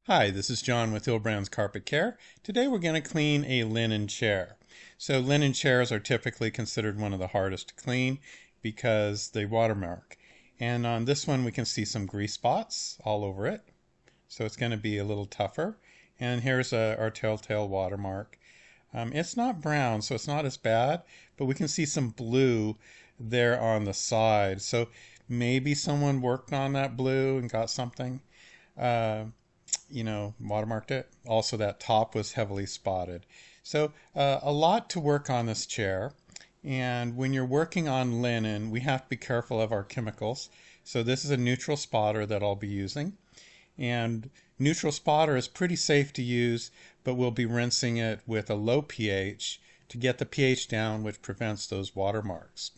Hi, this is John with Hilbrands Carpet Care. Today we're going to clean a linen chair. So linen chairs are typically considered one of the hardest to clean because they watermark. And on this one we can see some grease spots all over it. So it's going to be a little tougher. And here's our telltale watermark. It's not brown, so it's not as bad, but we can see some blue there on the side. So maybe someone worked on that blue and got something. Watermarked it. Also, that top was heavily spotted. So a lot to work on this chair. And when you're working on linen, we have to be careful of our chemicals. So this is a neutral spotter that I'll be using. And neutral spotter is pretty safe to use, but we'll be rinsing it with a low pH to get the pH down, which prevents those watermarks.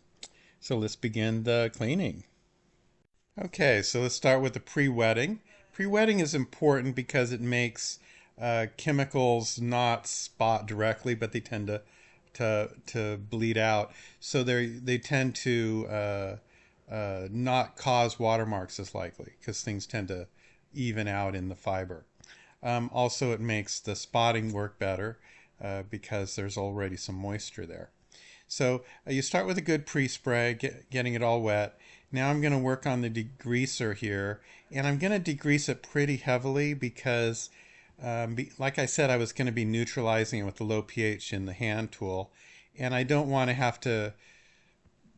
So let's begin the cleaning. Okay, so let's start with the pre-wetting. Pre-wetting is important because it makes chemicals not spot directly, but they tend to bleed out. So they tend to not cause watermarks as likely because things tend to even out in the fiber. Also, it makes the spotting work better because there's already some moisture there. So you start with a good pre-spray, getting it all wet. Now I'm going to work on the degreaser here, and I'm going to degrease it pretty heavily because, like I said, I was going to be neutralizing it with the low pH in the hand tool, and I don't want to have to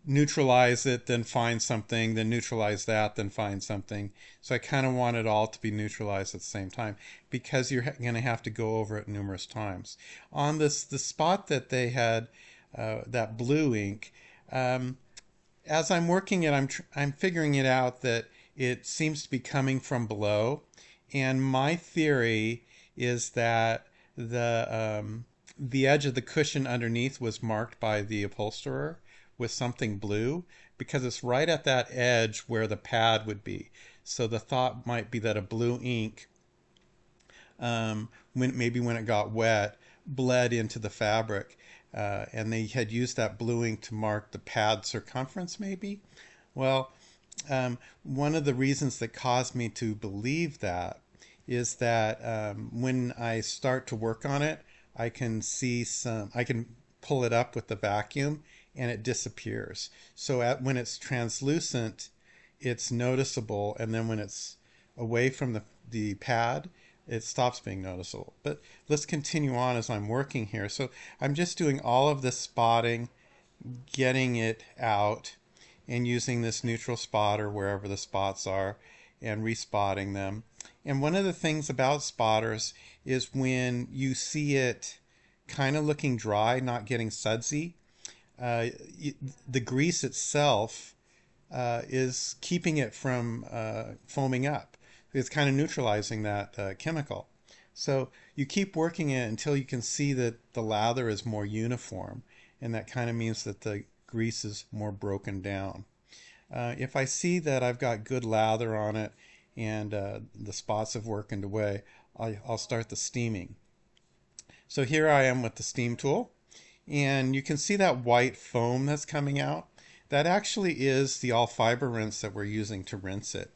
neutralize it, then find something, then neutralize that, then find something. So I kind of want it all to be neutralized at the same time because you're going to have to go over it numerous times. On the spot that they had, that blue ink, as I'm working it, I'm figuring it out that it seems to be coming from below, and my theory is that the edge of the cushion underneath was marked by the upholsterer with something blue because it's right at that edge where the pad would be. So the thought might be that a blue ink, maybe when it got wet, bled into the fabric. And they had used that blue ink to mark the pad circumference, maybe. Well, one of the reasons that caused me to believe that is that when I start to work on it, I can pull it up with the vacuum and it disappears. So when it's translucent, it's noticeable, and then when it's away from the pad, it stops being noticeable. But let's continue on as I'm working here. So I'm just doing all of this spotting, getting it out, and using this neutral spotter wherever the spots are, and respotting them. And one of the things about spotters is when you see it kind of looking dry, not getting sudsy, the grease itself is keeping it from foaming up. It's kind of neutralizing that chemical. So you keep working it until you can see that the lather is more uniform, and that kind of means that the grease is more broken down. If I see that I've got good lather on it and the spots have worked away, I'll start the steaming. So here I am with the steam tool, and you can see that white foam that's coming out. That actually is the all fiber rinse that we're using to rinse it.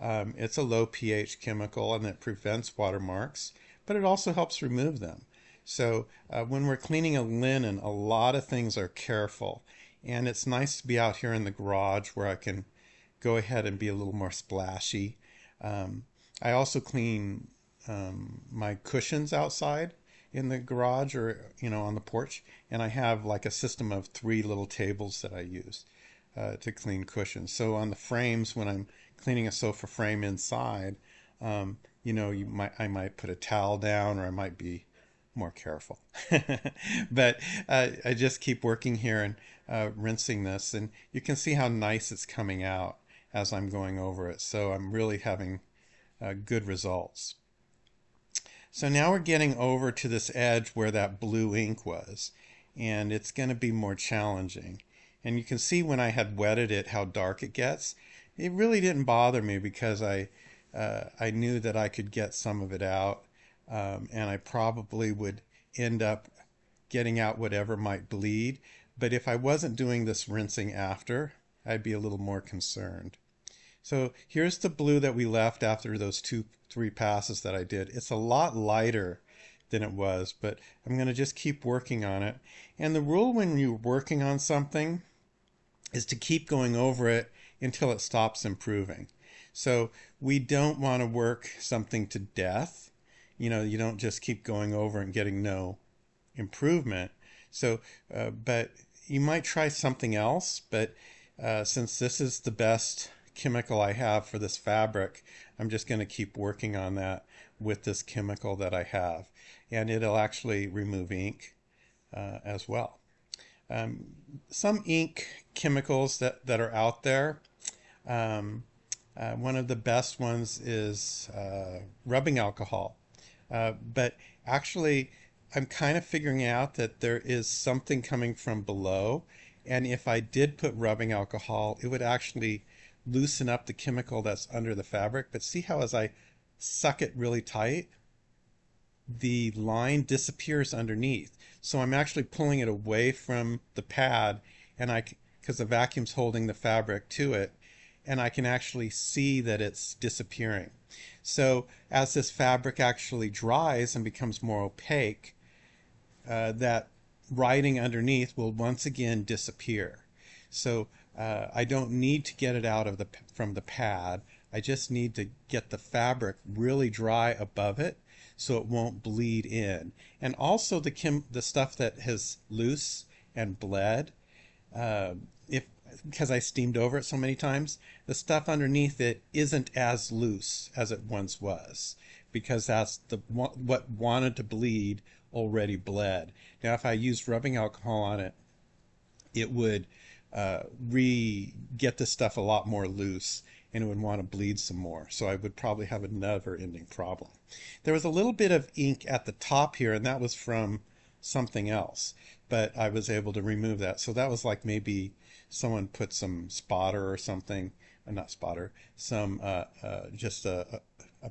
It's a low pH chemical and it prevents watermarks, but it also helps remove them. So when we're cleaning a linen, a lot of things are careful, and it's nice to be out here in the garage where I can go ahead and be a little more splashy. I also clean my cushions outside in the garage or on the porch, and I have like a system of 3 little tables that I use to clean cushions. So on the frames, when I'm cleaning a sofa frame inside, I might put a towel down, or I might be more careful. But I just keep working here and rinsing this, and you can see how nice it's coming out as I'm going over it. So I'm really having good results. So now we're getting over to this edge where that blue ink was, and it's going to be more challenging. And you can see when I had wetted it how dark it gets. It really didn't bother me because I knew that I could get some of it out, and I probably would end up getting out whatever might bleed. But if I wasn't doing this rinsing after, I'd be a little more concerned. So here's the blue that we left after those 3 passes that I did. It's a lot lighter than it was, but I'm going to just keep working on it. And the rule when you're working on something is to keep going over it until it stops improving. So we don't want to work something to death. You don't just keep going over and getting no improvement. So, but you might try something else, but since this is the best chemical I have for this fabric, I'm just going to keep working on that with this chemical that I have. And it'll actually remove ink as well. Some ink chemicals that are out there, one of the best ones is rubbing alcohol. But actually, I'm kind of figuring out that there is something coming from below. And if I did put rubbing alcohol, it would actually loosen up the chemical that's under the fabric. But see how as I suck it really tight, the line disappears underneath. So I'm actually pulling it away from the pad, and because the vacuum's holding the fabric to it, and I can actually see that it's disappearing. So as this fabric actually dries and becomes more opaque, that writing underneath will once again disappear. So I don't need to get it out of from the pad. I just need to get the fabric really dry above it so it won't bleed in. And also the stuff that has loose and bled, because I steamed over it so many times, the stuff underneath it isn't as loose as it once was, because that's what wanted to bleed already bled. Now if I used rubbing alcohol on it, it would get the stuff a lot more loose, and it would want to bleed some more. So I would probably have a never-ending problem. There was a little bit of ink at the top here, and that was from something else, but I was able to remove that. So that was like maybe someone put some spotter or something, not spotter, some just a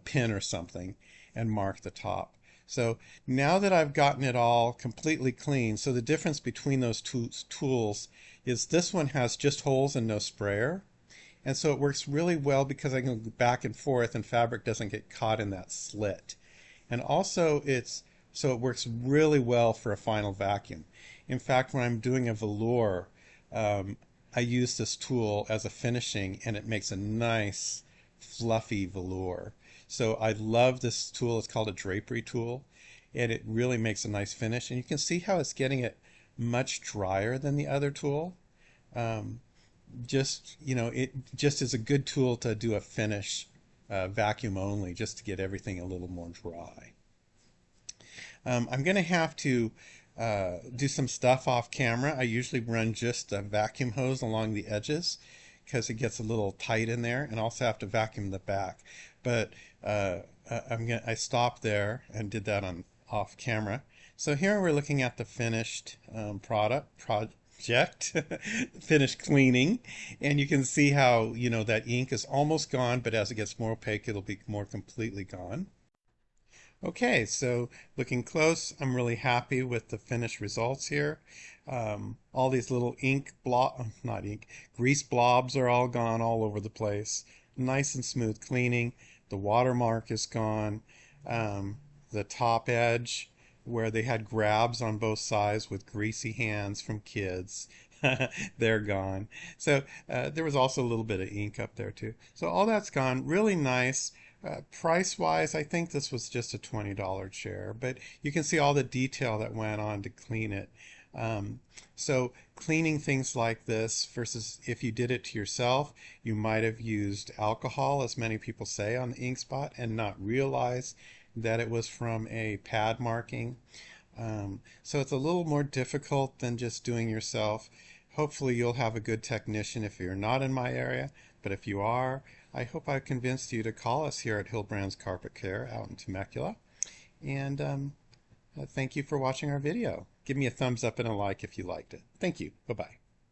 pin or something, and marked the top. So now that I've gotten it all completely clean, so the difference between those two tools is this one has just holes and no sprayer. And so it works really well because I can go back and forth and fabric doesn't get caught in that slit. And also so it works really well for a final vacuum. In fact, when I'm doing a velour, I use this tool as a finishing, and it makes a nice fluffy velour. So I love this tool. It's called a drapery tool, and it really makes a nice finish. And you can see how it's getting it much drier than the other tool. It just is a good tool to do a finish vacuum only, just to get everything a little more dry. I'm going to have to do some stuff off camera. I usually run just a vacuum hose along the edges because it gets a little tight in there, and also have to vacuum the back. But I stopped there and did that off camera. So here we're looking at the finished project, finished cleaning, and you can see how that ink is almost gone, but as it gets more opaque, it'll be more completely gone. Okay, so looking close, I'm really happy with the finished results here. All these little grease blobs are all gone all over the place. Nice and smooth cleaning. The watermark is gone. The top edge, where they had grabs on both sides with greasy hands from kids, they're gone. So there was also a little bit of ink up there too. So all that's gone. Really nice. Price-wise, I think this was just a $20 chair, but you can see all the detail that went on to clean it. So cleaning things like this versus if you did it to yourself, you might have used alcohol, as many people say, on the ink spot and not realize that it was from a pad marking. So it's a little more difficult than just doing yourself. Hopefully you'll have a good technician if you're not in my area, but if you are, I hope I've convinced you to call us here at Hilbrands Carpet Care out in Temecula. And thank you for watching our video. Give me a thumbs up and a like if you liked it. Thank you. Bye-bye.